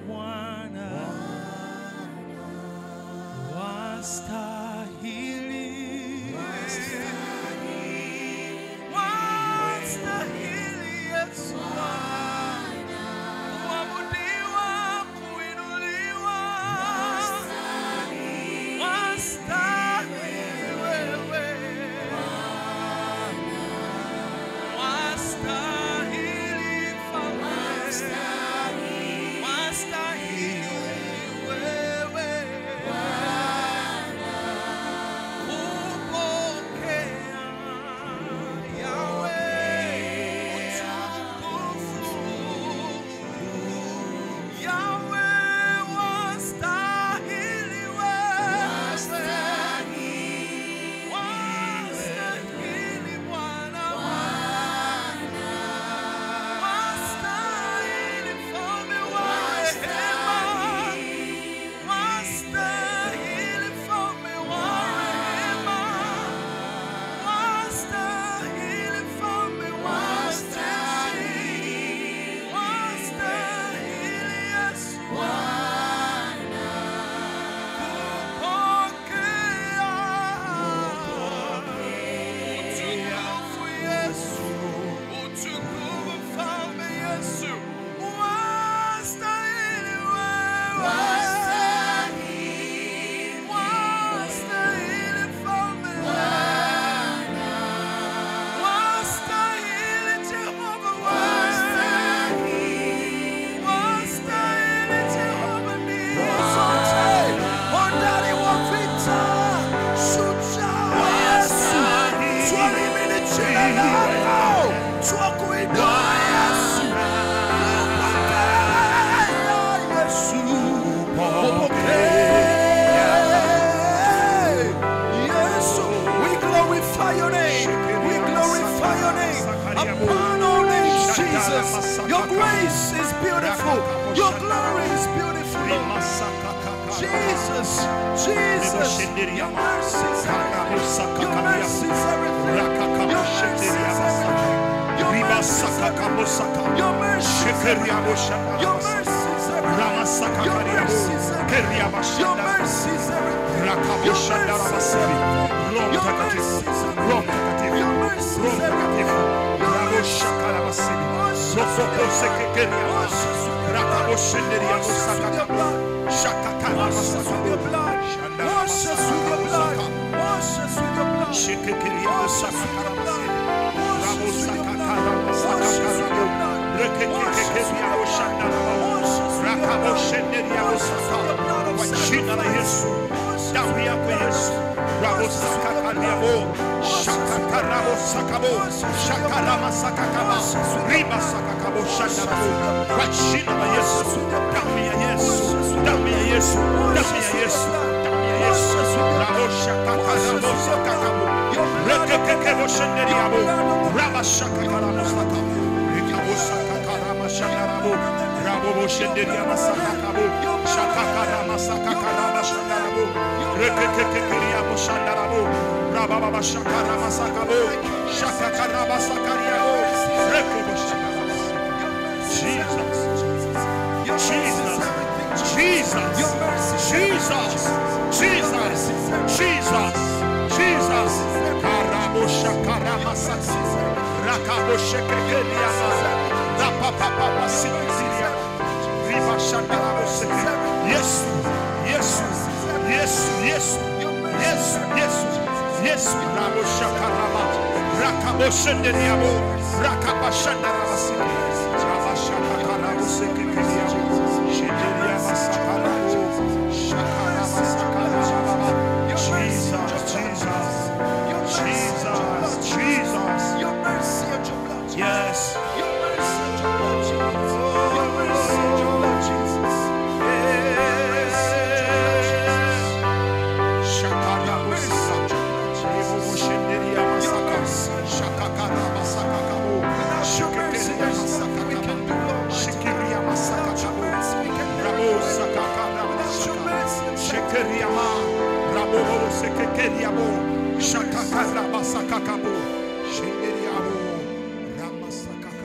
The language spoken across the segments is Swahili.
Bwana, wastahili, wastahili Yesu, kuabudiwa, kuinuliwa, wastahili wewe, wastahili Mfalme, wastahili wewe, kupokea Yahweh utukufu, Yahweh wastahili wewe, wastahili Bwana, wastahili Mfalme wa rehema, wastahili Mfalme wa rehema, wastahili Mfalme wa majeshi, wastahili Yesu, utukufu Yesu, utukufu Mfalme Yesu, wastahili wewe, wastahili Mfalme, wastahili Jehova, wastahili Jehova ndiye sote, hodari wa vita, shujaa wa Yesu, twalimini jina lako, twakuinua Yesu, Yesu, we glorify your name, we glorify your name, upon all names, Jesus. Your grace is beautiful, your glory is beautiful, Lord. Jesus, Jesus, your mercies everything, your mercies everything, your mercies everything, your mercies everything, your mercies everything, your mercies everything, your mercies everything, your mercies everything, your mercies everything, your mercies jina la Yesu, damu yako Yesu, rabo sakakaliabo, shakakarabo sakabo, shakarama sakakaba, riba sakakabo shakarabo, kwa jina la Yesu, damu ya Yesu, damu ya Yesu, damu ya Yesu, damu ya Yesu, rabo shakakarabo sakakabo, rekekekebo shenderiabo, raba shakakarabo sakabo, rikabo sakakarama shakarabo, rabo shenderiama sakakabo, shakakarama sakakarama shakarabo, rekekekeriabo shandarabo, rababa shakarama sakabo, shakakarama sakariabo, rekebo shakarama. Jesus, Jesus, Jesus, Jesus, Jesus, Jesus, Jesus, karabo shakarama sakabo, rakabo shekekeriama, rapapapa sikiria, riba shandarabo sekere. Yesu, Yesu, Yesu, Yesu, Yesu, Yesu, Yesu, rabo shakarama, rakabo shenderiabo, rakaba shandarabo sekere, raba shakakarabo sekere, shenderiabo sakarabo, shakarama sakarabo. Jesus, Jesus, Jesus, Jesus, your mercy and your blood, yes, your mercy and your blood, Jesus, your mercy and your blood, Jesus, yes, shakarabo sakabo, shenderiabo sakabo, shakakarabo sakabo, shekeriabo sakabo, shekeriabo sakabo, rabo sakakarabo sakabo, shekeriabo, rabo sekeriabo, shakakarabo sakabo, shenderiabo, rama sakabo.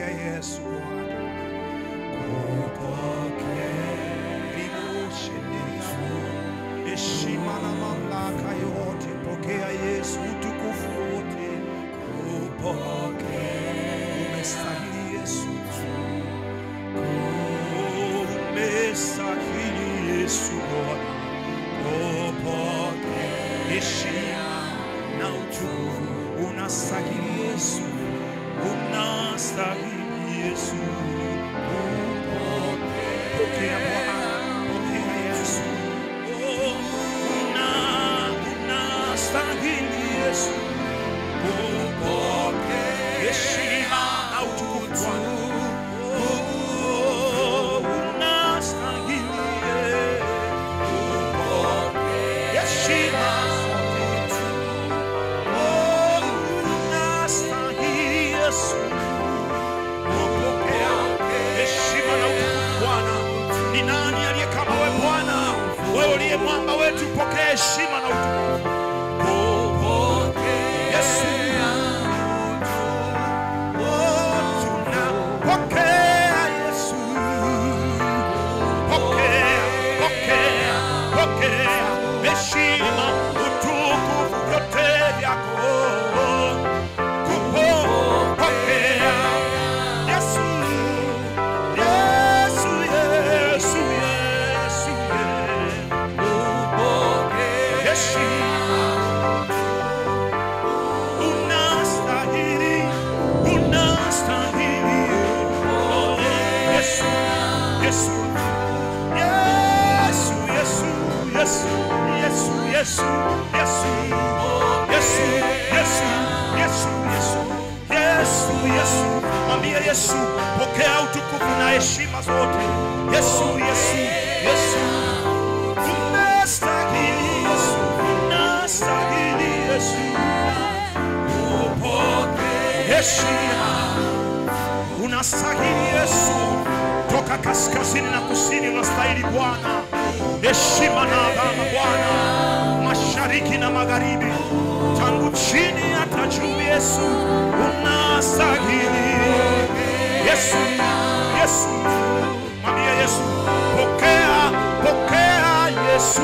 Pokea Yesu Bwana. Heshima na mamlaka yote, pokea Yesu, utukufu wote, umestahili Yesu, umestahili Yesu Bwana, heshima na utukufu, unastahili Yesu, unastahili Yesu, pokea Bwana, pokea Yesu, unastahili Yesu, heshima na utukufu Bwana, unastahili heshima unastahili Yesu, pokea heshima na utukufu Bwana. Ni nani aliye kama wewe Bwana? Wewe uliye mwamba wetu, pokea heshima na utukufu. Yesu, tunapokea Yesu, pokea heshima, utukufu vyote vyako, pokea Yesu, Yesu, Yesu, Yesu, heshima unastahili, unastahili Yesu, Yesu, Yesu, Yesu, Yesu, Yesu, Yesu, Yesu, Yesu, Yesu, Yesu, Yesu, Yesu, mwambie Yesu, pokea utukufu na heshima zote. Yesu, Yesu, Yesu, unastahili Yesu, unastahili Yesu, heshima unastahili Yesu, toka kaskazini na kusini unastahili Bwana, heshima na adhama Bwana, mashariki na magharibi, tangu chini hata juu Yesu, unastahili Yesu, Yesu, mwambie Yesu, pokea, pokea Yesu,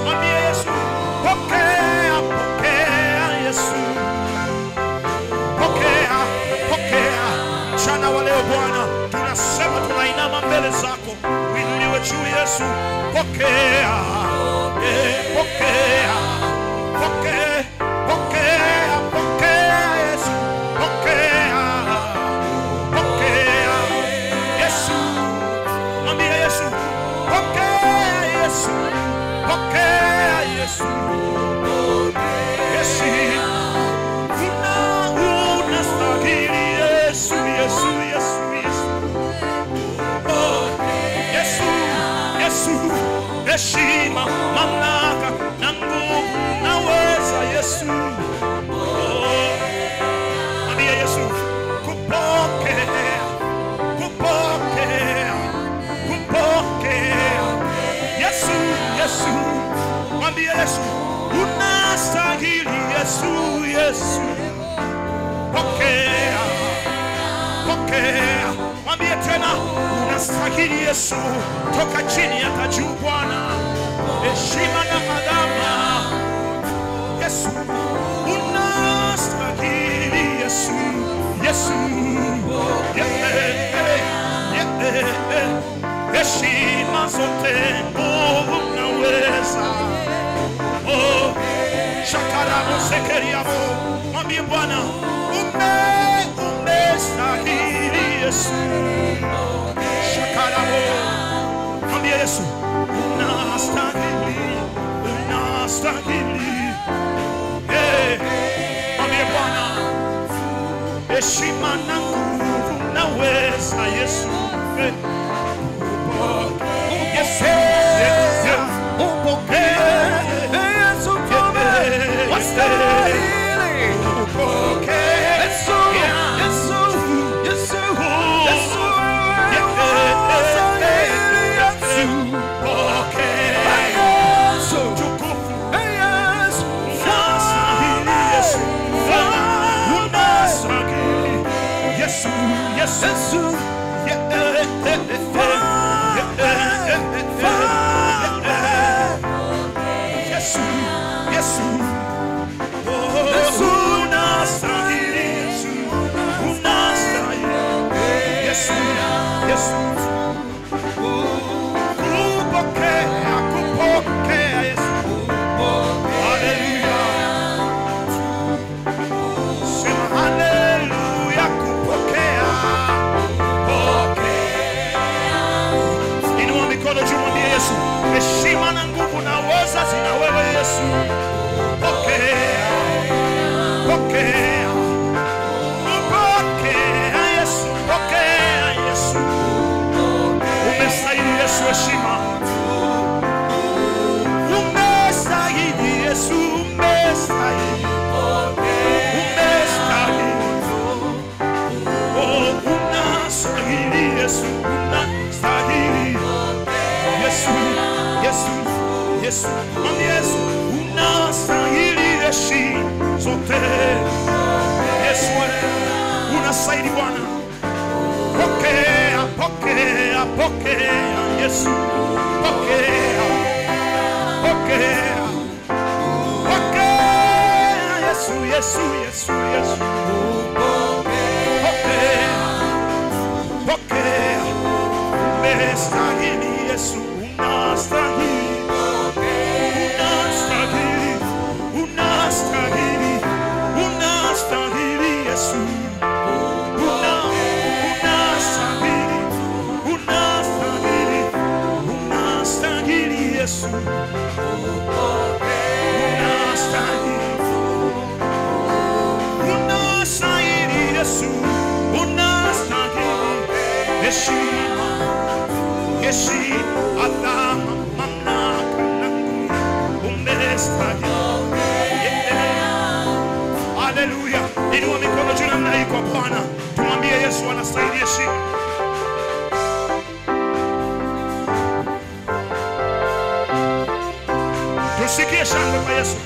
mwambie Yesu, pokea, pokea Yesu, pokea, pokea. Mchana wa leo Bwana, tunasema tunainama mbele zako, uinuliwe juu Yesu, pokea, pokea, pokea, pokea, pokea Yesu, pokea, pokea Yesu, mwambie Yesu, pokea Yesu, pokea Yesu, heshima unastahili Yesu, Yesu, Yesu, Yesu, Yesu, heshima, mamlaka na nguvu na uweza Yesu, mwambie Yesu, kupokea, kupokea, kupokea Yesu, Yesu, mwambie Yesu, unastahili Yesu, Yesu, pokea, pokea, mwambie tena, unastahili Yesu, toka chini hata juu Bwana, heshima na adhama Yesu, unastahili Yesu, Yesu, heshima zote, nguvu na uweza, shakaramu sekeriamo, mwambie Bwana, umestahili Yesu, shakaramu, mwambie Yesu, unastahili, unastahili, mwambie Bwana, heshima na nguvu na uweza Yesu, Yesu, Heshima na nguvu na uweza zina wewe Yesu. Pokea, pokea, pokea Yesu, pokea Yesu. Umestahili Yesu heshima. Umestahili Yesu, umestahili. Umestahili. Oh, unastahili Yesu, unastahili. Yesu, Yesu, Yesu, Mami Yesu, unastahili heshima zote. Yesu, unastahili Bwana. Pokea, pokea, pokea Yesu. Pokea, pokea, pokea Yesu, Yesu, Yesu, Yesu. Pokea, pokea, umestahili Yesu, unastahili, unastahili, unastahili, unastahili Yesu, unastahili, unastahili, unastahili Yesu, unastahili, unastahili Yesu, unastahili heshima. Heshima, adhama, mamlaka na nguvu umestahili. Haleluya. Inua mikono juu namna hii kwa Bwana. Tumwambie Yesu anastahili heshima. Tusikie shangwe kwa Yesu.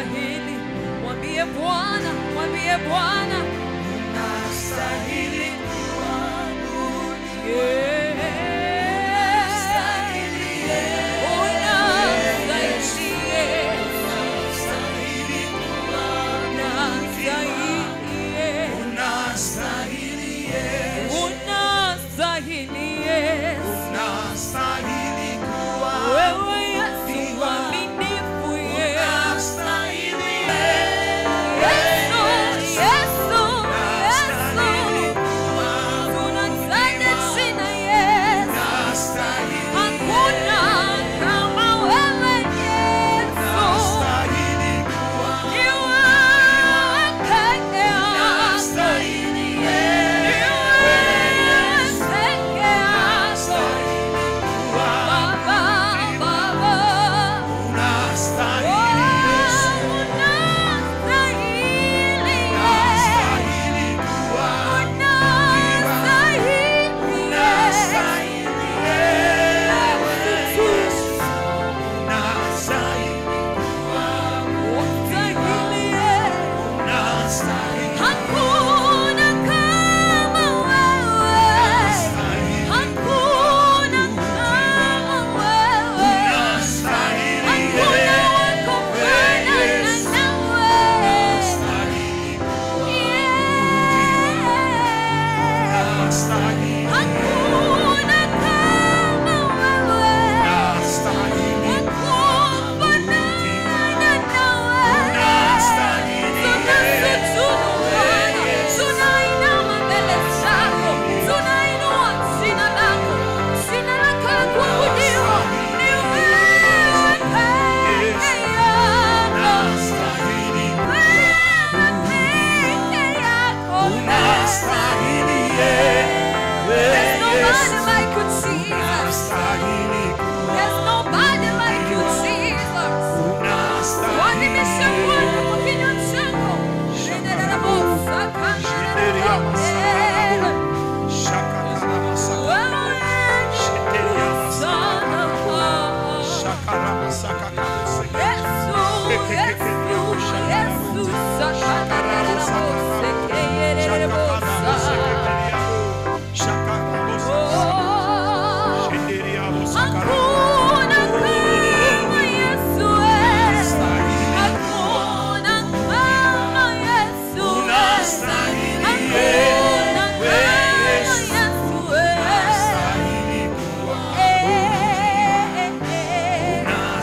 unastahili. Mwambie Bwana, mwambie Bwana, unastahili kuabudiwa.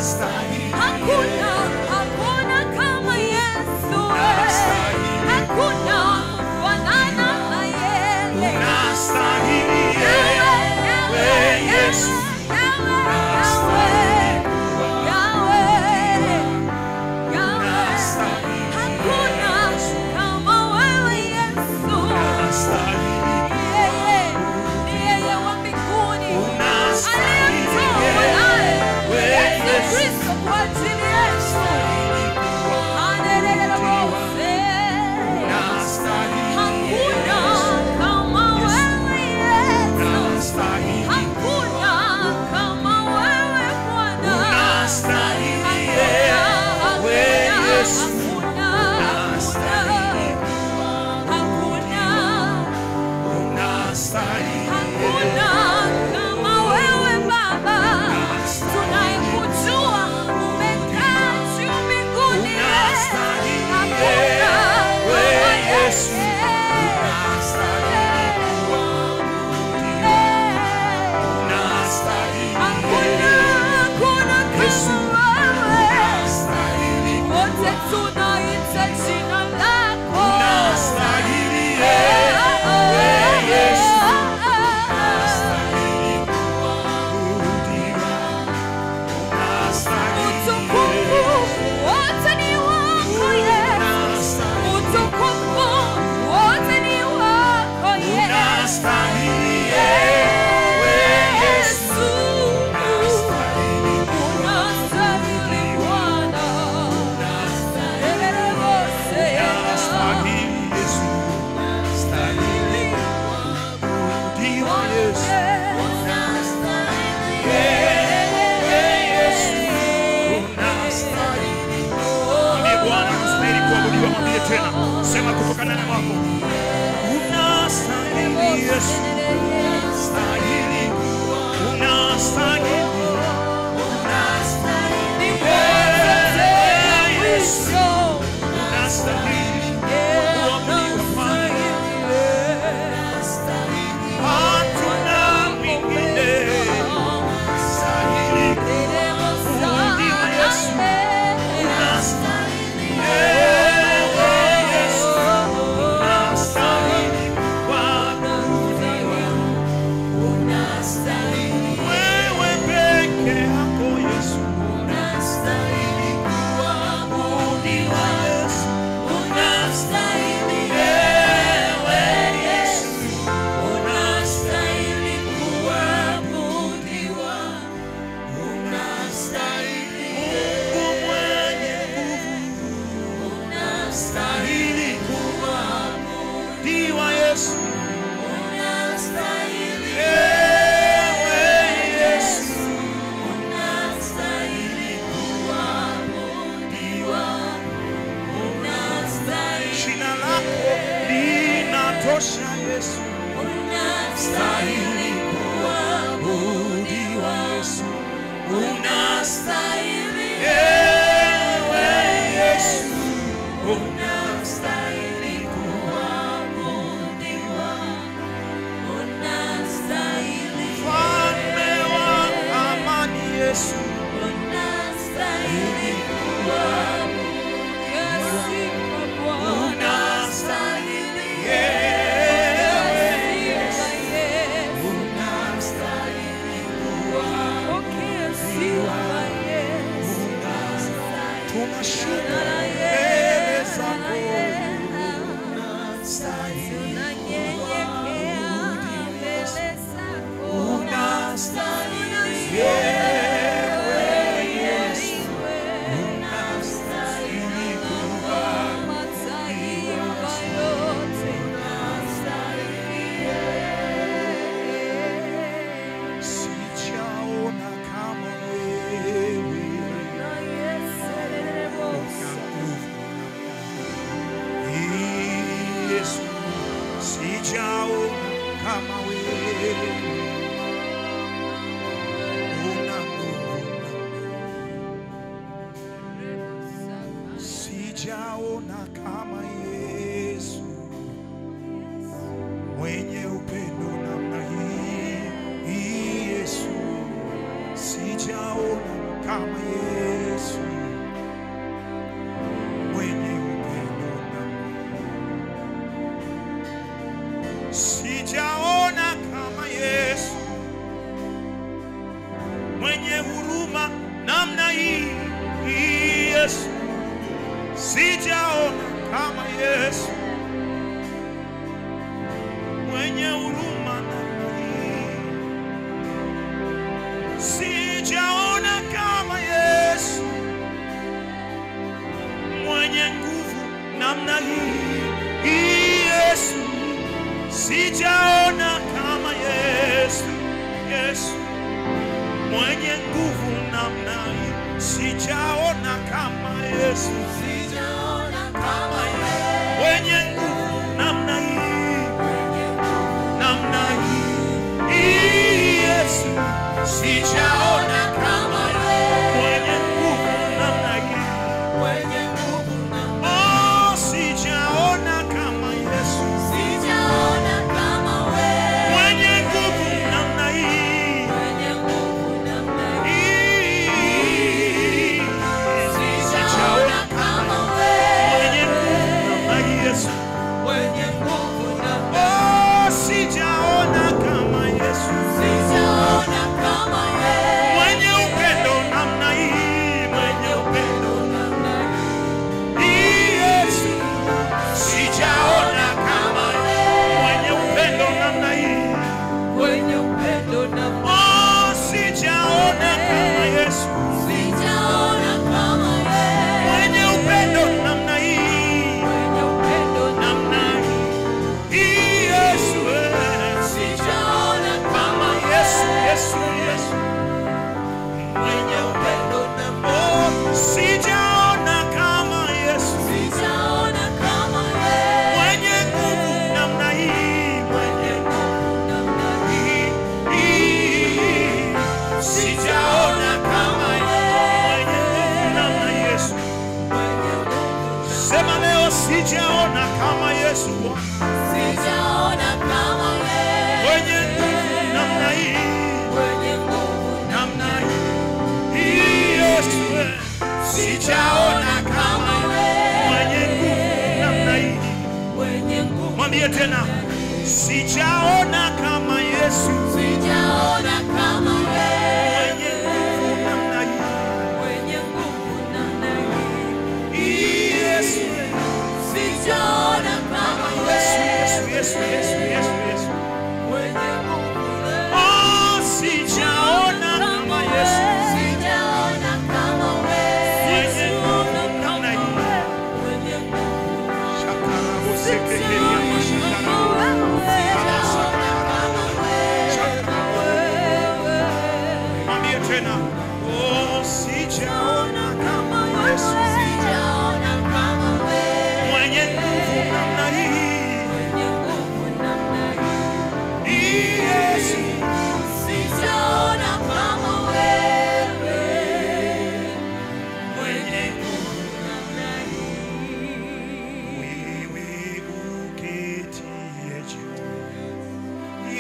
Stay. tena. Sema kutoka ndani mwako. Unastahili Yesu. Unastahili. Unastahili. Sijaona kama Yesu mwenye upendo namna hii. Yesu, sijaona kama Yesu mwenye upendo namna hii. Sijaona kama Yesu mwenye huruma namna hii. Yesu, sijaona kama Yesu mwenye huruma namna hii. Sijaona kama Yesu mwenye nguvu namna hii. Yesu, sijaona kama Yesu. Yesu, mwenye nguvu namna hii. Sijaona kama Yesu. Sijaona kama Yesu mwenye nguvu namna hii. Namna hii. Yesu, sijaona kama Yesu mwenye nguvu namna hii. Mwenye nguvu namna hii. Oh, sijaona kama Yesu. Sijaona kama wewe mwenye nguvu namna hii. Mwenye nguvu namna hii. Sijaona kama wewe mwenye nguvu namna hii. Yesu, mwenye nguvu namna hii. Oh, sijaona kama Yesu. Sijaona kama wewe Sema leo sijaona kama Yesu. Sijaona kama wewe. Mwenye nguvu namna hii. Mwenye nguvu Namna hii. Yesu. Sijaona kama wewe. mwenye nguvu namna hii. Mwenye nguvu. Mwambie tena. Sijaona kama Yesu. Sijaona kama wewe. Mwenye nguvu namna hii. Mwenye nguvu namna hii. Yesu. Sijaona kama Yesu, wewe. Yesu, Yesu, Yesu, Yesu, Yesu. Mwenye nguvu. Oh, sijaona kama Yesu. Sijaona kama wewe. Mwenye nguvu namna hii. Mwenye nguvu. Shakarabo sekekeria mashindano. Mwambie tena. Oh, sijaona kama Yesu. Sijaona kama wewe. Mwenye nguvu namna hii. Mwenye nguvu namna hii. Yesu. Sijaona kama wewe. Mwenye nguvu namna hii. Wewe uketie juu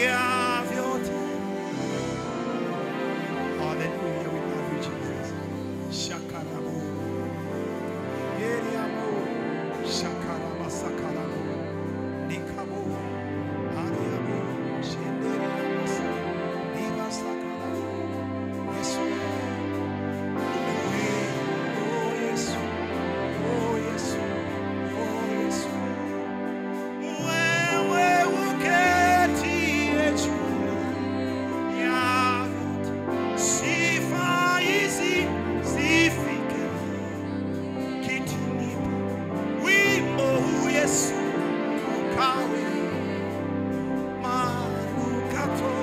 ya vyote. Hallelujah, we love you, Jesus. Shakarabo. Yeriamo. Shakaraba sakarabo. Nikabo. Ariabo. Shenderiamasa. Niva sakarabo. Yesu. Oh, Yesu. Oh, Yesu. Oh, Yesu. Wewe uketie juu ya vyote. Sifa hizi zifike kitini pa wimbo huu Yesu ukawe manukato.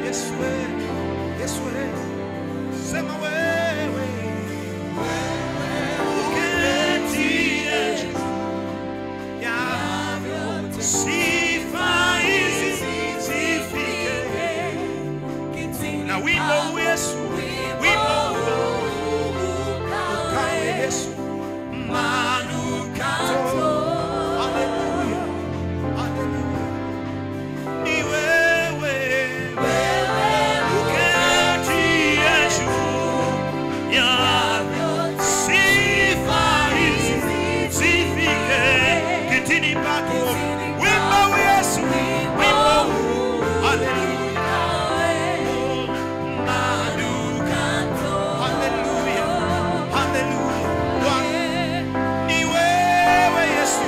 Yesu we, Yesu we, sema wewe uketie juu ya vyote. Sifa hizi zifike na wimbo huu Yesu, wimbo ukawe Yesu manukato. Haleluya, haleluya. Ni wewe uketie juu ya sifa hizi zifike kitini pako. Wimbo huu Yesu, wimbo huu. Haleluya. Hallelujah, hallelujah. Bwana, ni wewe Yesu,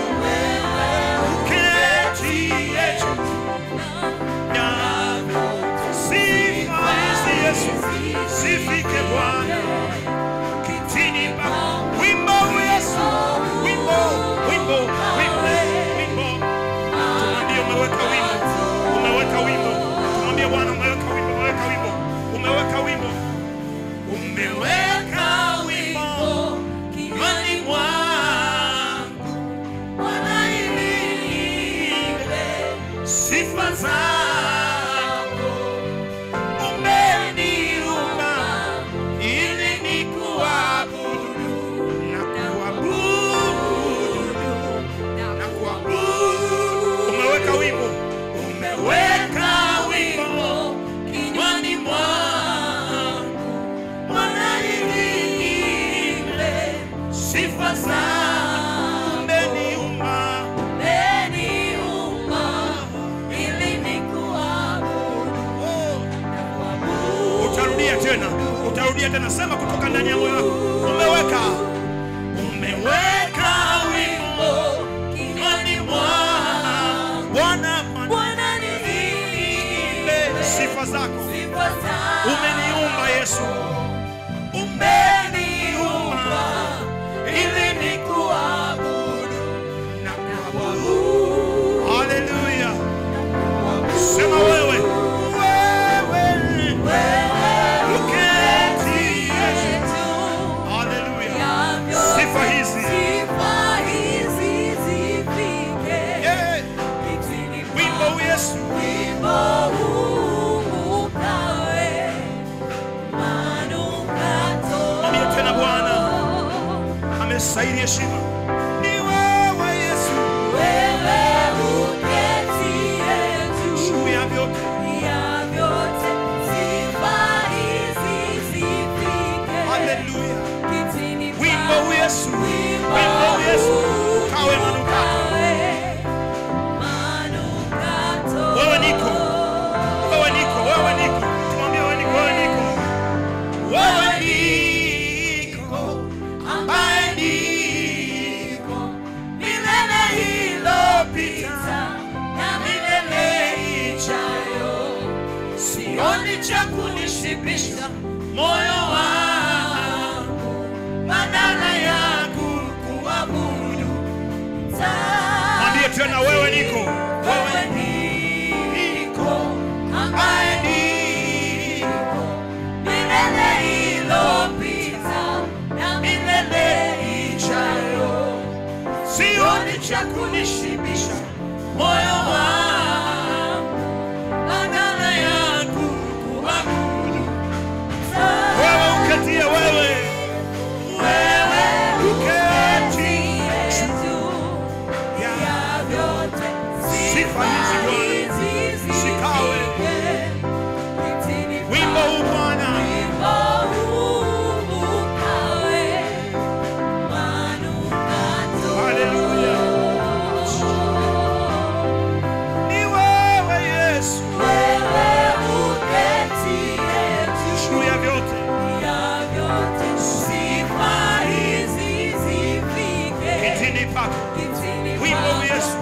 uketie juu ya sifa hizi Yesu, zifike Bwana kitini pako. Wimbo huu Yesu, wimbo, wimbo, wimbo, wimbo. Tumwambie umeweka wimbo, umeweka wimbo. Tumwambie Bwana umeweka wimbo, umeweka wimbo, umeweka wimbo. Umeweka wimbo kinywani mwangu, Bwana niimbe sifa zako. Umeniumba ili nikuabudu na kuabudu na kuabudu. Umeweka wimbo, umeweka wimbo kinywani mwangu, Bwana niimbe sifa zako. Umeniumba ili nikuabudu na kuabudu. Utarudia tena, utarudia tena. Sema kutoka ndani ya moyo wako. Umeweka wimbo kinywani mwangu, Bwana niimbe sifa zako. Umeniumba Yesu, umeniumba ili nikuabudu na kuabudu. Haleluya. Sema wewe uketie juu. Haleluya. Sifa hizi zifike. Yeah. Wimbo huu Yesu, Wimbo huu ukawe manukato. mwambie tena Bwana amestahili heshima. moyo wangu badala ya kuabudu. Mwambie tena, wewe niko, wewe niko ambaye niko milele iliyopita na milele ijayo. Sioni cha kunishibisha moyo wangu badala ya kuabudu. Wewe uketie, wewe uketie juu ya vyote, sifa hizi Bwana zikawe. Wimbo huu Bwana, haleluya. Ni wewe Yesu, juu ya vyote, kitini pako. Wimbo huu Yesu,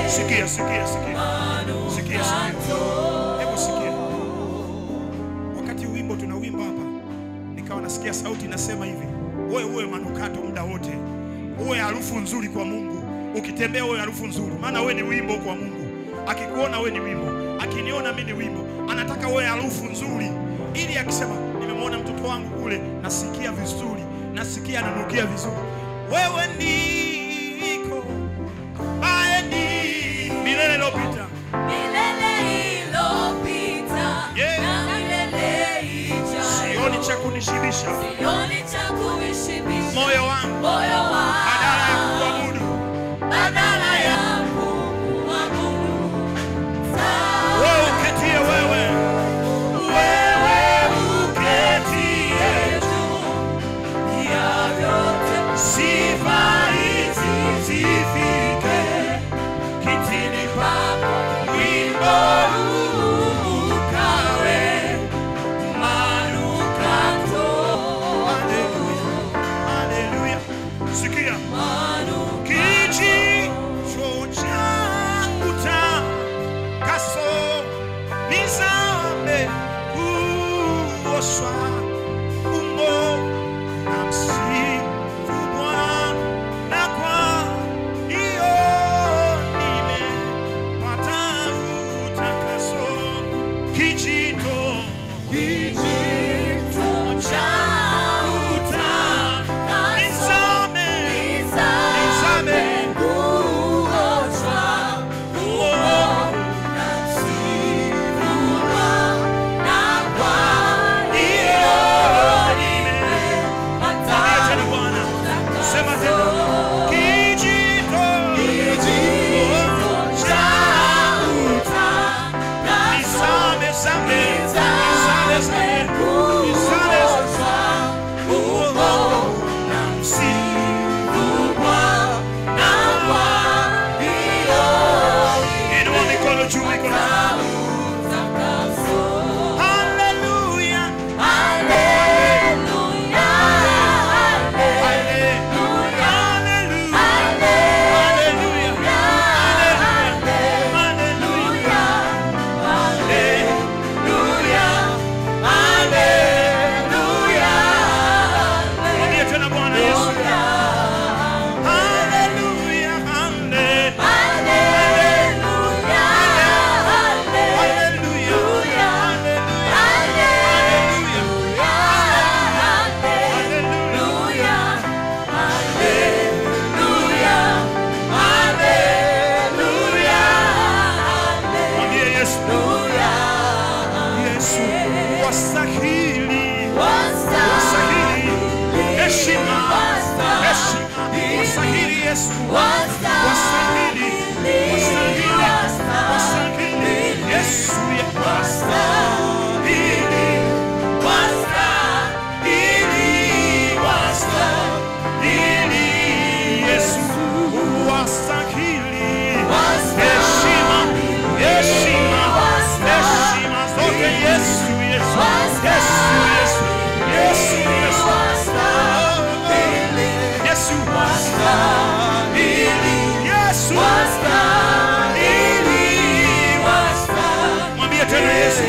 sikia, sikia, sikia, sikia, sikia. Hebu sikia. Wakati wimbo tunawimba hapa, nikawa nasikia sauti inasema hivi, wewe manukato muda wote, uwe harufu nzuri kwa Mungu. Ukitembea uwe harufu nzuri, maana wewe ni wimbo kwa Mungu. Akikuona wewe ni wimbo, akiniona mimi ni wimbo. Anataka wewe harufu nzuri, ili akisema nimemwona mtoto wangu kule, nasikia vizuri, nasikia ananukia vizuri. Wewe niko ambaye ni milele iliyopita, yeah, na milele ijayo. Sioni cha kunishibisha moyo wangu badala ya kuabudu. Wewe uketie, wewe uketie juu ya vyote, sifa hizi zifike kitini pako. Wimbo huu ukawe manukato. Haleluya, haleluya. Sikia, kijicho changu takaso, nizame kuoshwa umbo na msifu Bwana, kwa hiyo nimepata utakaso. Kijito changu nizame kuoshwa umbo na msifu Bwana, kwa hiyo nimepata utakaso. Sema tena, kijito changu nizame kuoshwa umbo na msifu Bwana, kwa hiyo inua mikono juu, mikono. Haleluya, haleluya, haleluya, haleluya, haleluya, haleluya. Mwambie tena Bwana Yesu, haleluya, haleluya, mwambie Yesu, Yesu wastahili, wastahili heshima, heshima, wastahili Yesu, wastahili, wastahili, wastahili Yesu, wastahili, wastahili, wastahili Yesu, wastahili heshima, heshima, heshima zote Yesu, Yesu, Yesu, Yesu, Yesu, Yesu, Yesu, wastahili, Yesu, wastahili, mwambie tena Yesu.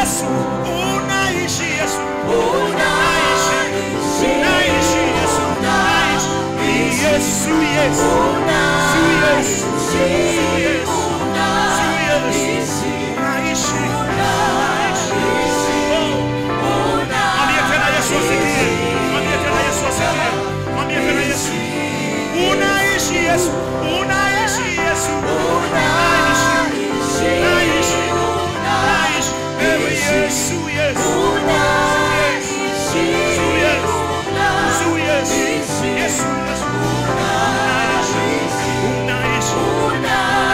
Yesu, unaishi Yesu, unaishi Yesu, unaishi Yesu, Yesu, Una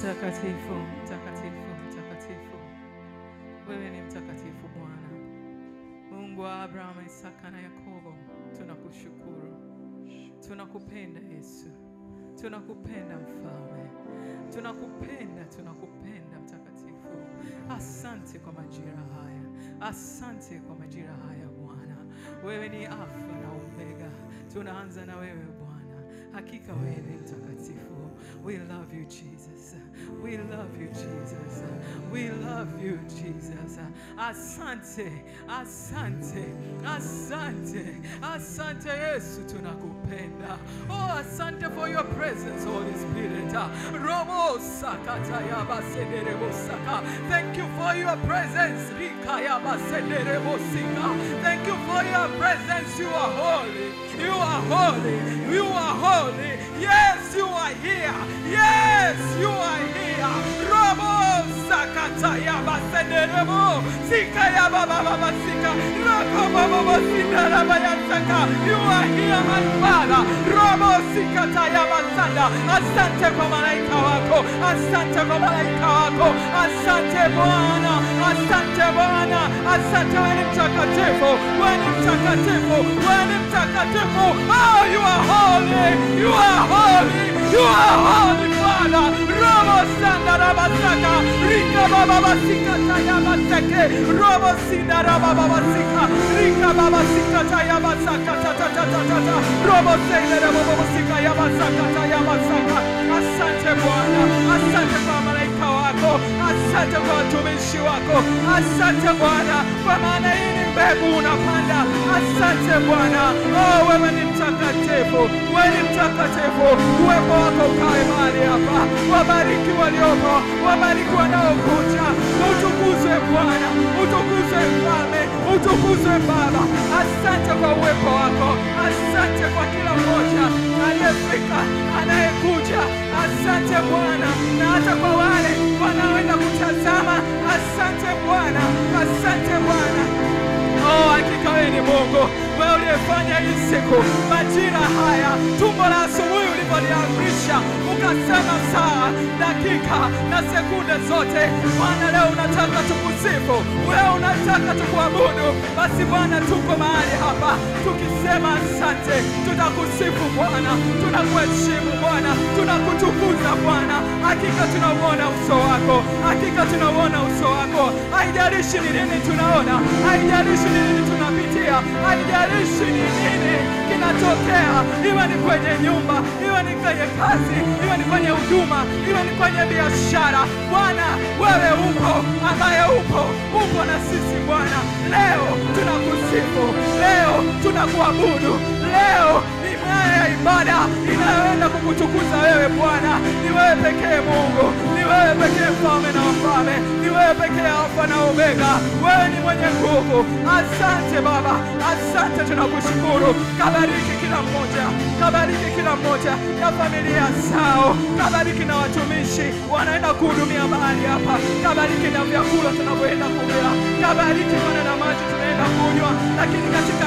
Mtakatifu, mtakatifu, mtakatifu. Wewe ni mtakatifu Bwana. Mungu wa Abrahamu, Isaka na Yakobo, tunakushukuru. Tunakupenda Yesu. Tunakupenda Mfalme. Tunakupenda mtakatifu. Asante kwa majira haya. Asante kwa majira haya Bwana. Wewe ni Alfa na Omega. Tunaanza na wewe Bwana. Hakika wewe ni mtakatifu. We love you Jesus. We love you Jesus. We love you Jesus. Asante, asante, asante, asante Yesu, tunakupenda. Oh, asante for your presence, Holy Spirit. Robo sakata ya basenderebo saka. Thank you for your presence. Rika ya basenderebo sika. Thank you for your presence. You are holy. You are holy. You are holy. Yes, you are here. Yes, you are here. Robo sakata ya basenderebo sika ya baba baba sika. Roko baba baba sika la baya saka. You are here, my Father. Robo sikata ya basanda. Asante kwa malaika wako. Asante kwa malaika wako. Asante Bwana. Asante Bwana. Asante wewe ni mtakatifu. Wewe ni mtakatifu. Wewe ni mtakatifu. Oh, you are holy. You are holy. You are holy, Father. Robo sanda rabasaka. Rika baba basika taya basake. Robo sinda baba basika. Rika baba sika taya basaka ta ta ta ta ta. Robo sinda baba basika ya basaka taya basaka. Asante Bwana. Asante kwa malaika wako. Asante kwa watumishi wako. Asante Bwana kwa maana hii ni mbegu unapanda. Asante Bwana. Oh, wewe ni mtakatifu. Wewe ni mtakatifu. Uwepo wako ukae mahali hapa. Wabariki waliopo. Wabariki wanaokuja. Utukuzwe Bwana. Utukuzwe Mfalme. Utukuzwe Baba. Asante kwa uwepo wako. Asante kwa kila mmoja aliyefika, anayekuja. Asante Bwana. Na hata kwa wale wanaoenda kutazama. Asante Bwana. Asante Bwana. Oh, hakika wewe ni Mungu. Wewe uliyefanya hii siku, majira haya, tumbo la asubuhi ulivyoliamrisha, ukasema saa, dakika na sekunde zote. Bwana, leo unataka tukusifu, wewe unataka tukuabudu. Basi Bwana, tuko mahali hapa tukisema asante. Tutakusifu Bwana, tunakuheshimu Bwana, tunakutukuza Bwana. Hakika tunauona uso wako, hakika tunauona uso wako. Haijalishi ni nini tunaona, haijalishi ni nini tunapitia, haijalishi ni nini kinatokea, iwe ni kwenye nyumba, iwe ni kwenye kazi, iwe ni kwenye huduma, iwe ni kwenye biashara. Bwana, wewe upo, ambaye upo na sisi Bwana. Leo tunakusifu, leo tunakuabudu, leo ya ibada inayoenda kukutukuza wewe Bwana. Ni wewe pekee Mungu, ni wewe pekee Mfalme na wafalme, ni wewe pekee Alfa na Omega. Wewe ni mwenye nguvu. Asante Baba, asante, tunakushukuru. Kabariki kila mmoja, kabariki kila mmoja na familia zao, kabariki na watumishi wanaenda kuhudumia mahali hapa, kabariki na vyakula tunavyoenda kula, kabariki Bwana na maji tunaenda kunywa. Lakini katika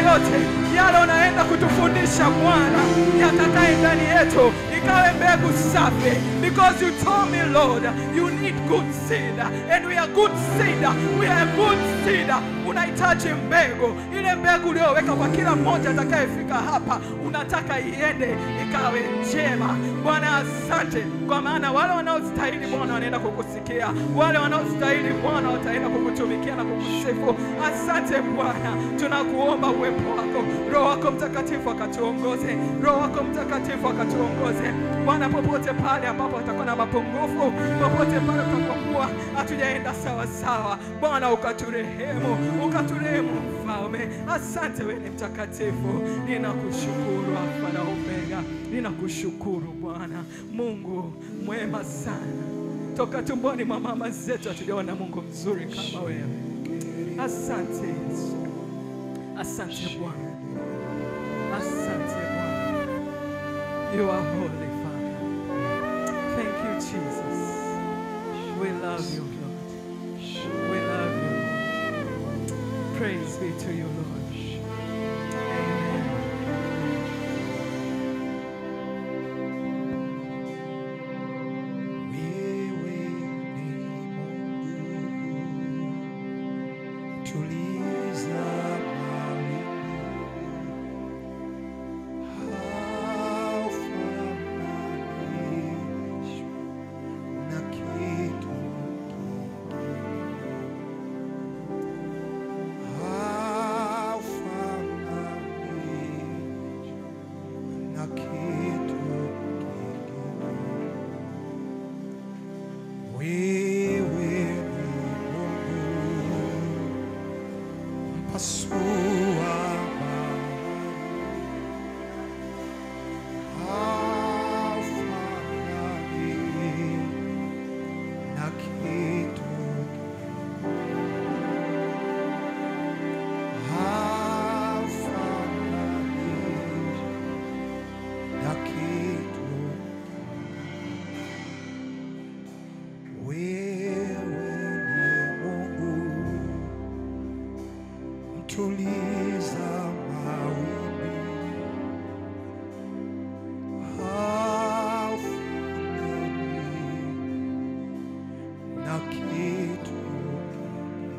yote yale unaenda kutufundisha Bwana, yatakaye ndani yetu ikawe mbegu safi. Because you told me Lord, you need good seed, and we are good seed. We are good seed. Unahitaji mbegu, ile mbegu uliyoweka kwa kila mmoja atakayefika hapa, unataka iende ikawe njema. Bwana, asante kwa maana wale wanaostahili Bwana wanaenda kukusikia, wale wanaostahili Bwana wataenda kukutumikia na kukusifu. Asante Bwana, tunakuomba uwepo wako, Roho wako Mtakatifu akatuongoze, Roho wako Mtakatifu akatuongoze Bwana, popote pale ambapo atakuwa na mapungufu, popote pale tutakokuwa hatujaenda sawa sawa, Bwana ukaturehemu, ukaturehemu Mfalme. Asante, wewe ni mtakatifu. Ninakushukuru Alfa na Omega. Ninakushukuru Bwana, Mungu mwema sana. Toka tumboni mwa mama zetu hatujaona Mungu mzuri kama wewe. Asante Yesu. Asante Bwana. Asante Bwana. You are holy Father. Thank you Jesus. We love you Lord. We love you. Praise be to you Lord. Amen. tuliza mawimbi, haufanani na kitu kingine,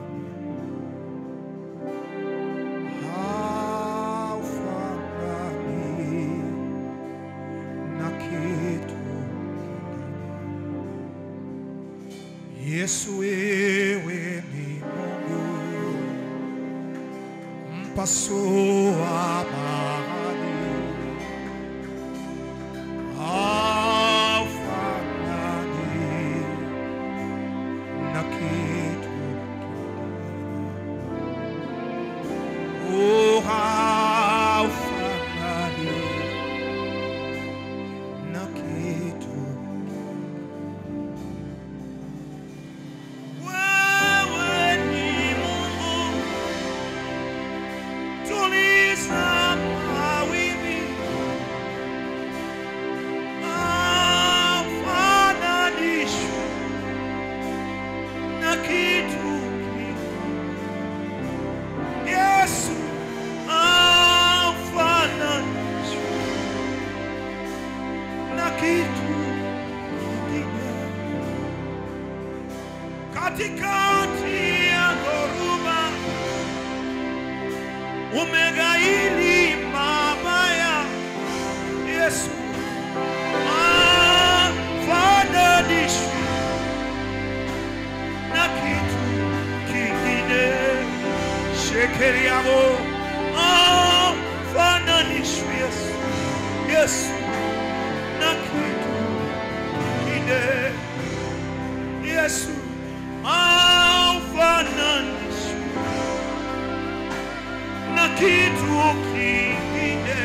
haufanani na kitu kingine. Yesu, wewe ni Mungu mpasua bahari, haufanani na kitu kingine. Oh, haufanani na kitu katikati ya dhoruba umegaili mabaya. Yesu hafananishwi na kitu kingine. Shekeri yako hafananishwi Yesu, Yesu na kitu kingine. Yesu haufananishwi na kitu kingine.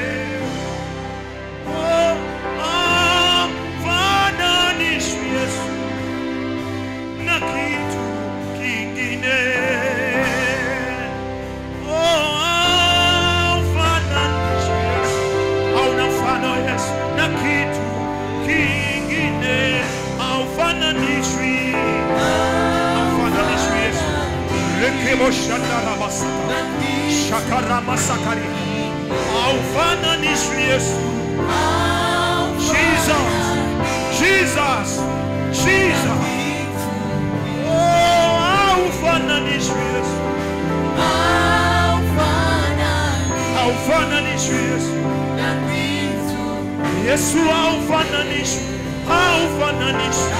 Oh, haufananishwi Yesu na kitu kingine. Oh, haufananishwi Yesu, hauna mfano Yesu na kitu kingine. Haufananishwi, haufananishwi Yesu. Rekebo shandara masaka, shakara masakari. Haufananishwi Yesu. Jesus, Jesus, Jesus. Oh, haufananishwi Yesu. Haufananishwi Yesu. Yesu haufananishwi. Haufananishwi,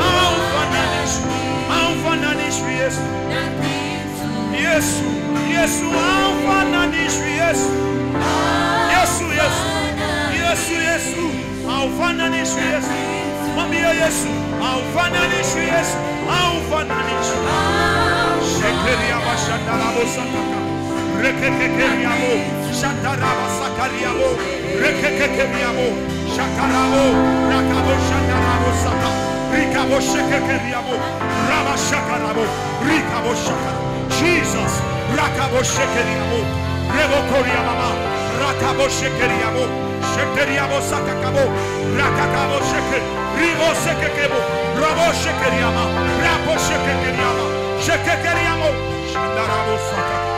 haufananishwi, haufananishwi Yesu. Yesu, Yesu haufananishwi Yesu. Yesu, Yesu, Yesu, Yesu haufananishwi Yesu. Mwambie Yesu haufananishwi Yesu, haufananishwi. Shekeria bashandara bosakaka, rekekekeriamo, shandara basakariamo, rekekekeriamo. Shakarabo, Rakabo Shakarabo Saka, Rikabo Shekeriamo, Rama Shakarabo, Rikabo Shakar, Jesus, Rakabo Shekeriamo, Revo Koriamama, Rakabo Shekeriamo, Shekeriamo Sakakabo, Rakakabo Sheker, Rivo Sekekebo, Rabo Shekeriama, Rapo Shekeriama, Shekeriamo, Shandarabo Saka.